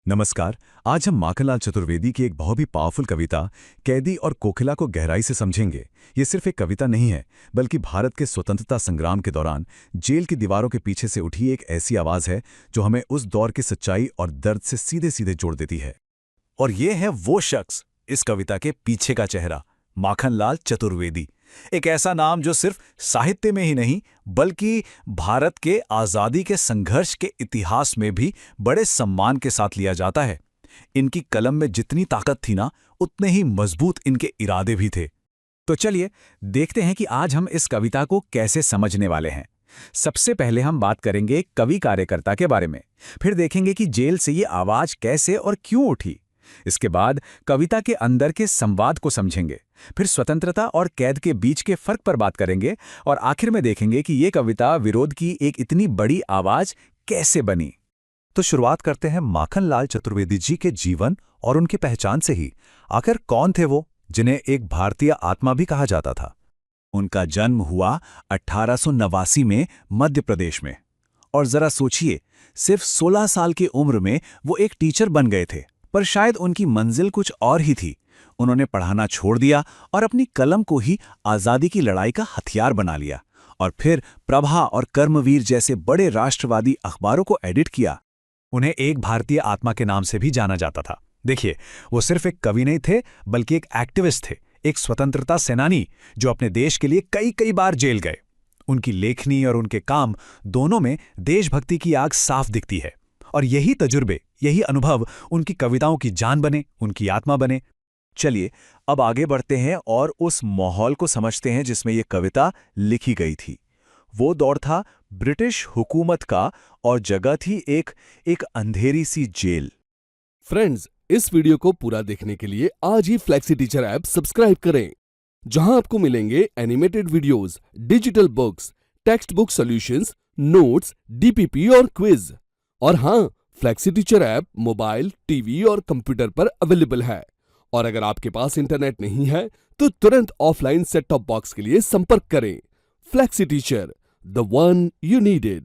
नमस्कार। आज हम माखनलाल चतुर्वेदी की एक बहुत ही पावरफुल कविता कैदी और कोकिला को गहराई से समझेंगे। ये सिर्फ एक कविता नहीं है, बल्कि भारत के स्वतंत्रता संग्राम के दौरान जेल की दीवारों के पीछे से उठी एक ऐसी आवाज़ है जो हमें उस दौर की सच्चाई और दर्द से सीधे सीधे जोड़ देती है। और ये है वो शख्स, इस कविता के पीछे का चेहरा, माखनलाल चतुर्वेदी। एक ऐसा नाम जो सिर्फ साहित्य में ही नहीं, बल्कि भारत के आज़ादी के संघर्ष के इतिहास में भी बड़े सम्मान के साथ लिया जाता है। इनकी कलम में जितनी ताकत थी ना, उतने ही मजबूत इनके इरादे भी थे। तो चलिए देखते हैं कि आज हम इस कविता को कैसे समझने वाले हैं। सबसे पहले हम बात करेंगे कवि कार्यकर्ता के बारे में, फिर देखेंगे कि जेल से ये आवाज कैसे और क्यों उठी। इसके बाद कविता के अंदर के संवाद को समझेंगे, फिर स्वतंत्रता और कैद के बीच के फर्क पर बात करेंगे और आखिर में देखेंगे कि ये कविता विरोध की एक इतनी बड़ी आवाज कैसे बनी। तो शुरुआत करते हैं माखनलाल चतुर्वेदी जी के जीवन और उनकी पहचान से ही। आखिर कौन थे वो, जिन्हें एक भारतीय आत्मा भी कहा जाता था? उनका जन्म हुआ 1889 में मध्य प्रदेश में। और जरा सोचिए, सिर्फ 16 साल की उम्र में वो एक टीचर बन गए थे। पर शायद उनकी मंजिल कुछ और ही थी। उन्होंने पढ़ाना छोड़ दिया और अपनी कलम को ही आज़ादी की लड़ाई का हथियार बना लिया, और फिर प्रभा और कर्मवीर जैसे बड़े राष्ट्रवादी अखबारों को एडिट किया। उन्हें एक भारतीय आत्मा के नाम से भी जाना जाता था। देखिए, वो सिर्फ एक कवि नहीं थे, बल्कि एक एक्टिविस्ट थे, एक स्वतंत्रता सेनानी जो अपने देश के लिए कई कई बार जेल गए। उनकी लेखनी और उनके काम दोनों में देशभक्ति की आग साफ दिखती है, और यही तजुर्बे, यही अनुभव उनकी कविताओं की जान बने, उनकी आत्मा बने। चलिए अब आगे बढ़ते हैं और उस माहौल को समझते हैं जिसमें ये कविता लिखी गई थी। वो दौर था ब्रिटिश हुकूमत का, और जगह थी एक अंधेरी सी जेल। फ्रेंड्स, इस वीडियो को पूरा देखने के लिए आज ही फ्लेक्सी टीचर ऐप सब्सक्राइब करें, जहां आपको मिलेंगे animated videos, digital books, text book solutions, notes, DPP और क्विज। और हाँ, flexi teacher app mobile, TV और कंप्यूटर पर अवेलेबल है। और अगर आपके पास इंटरनेट नहीं है तो तुरंत ऑफलाइन सेट टॉप बॉक्स के लिए संपर्क करें। Flexi teacher, the one you needed.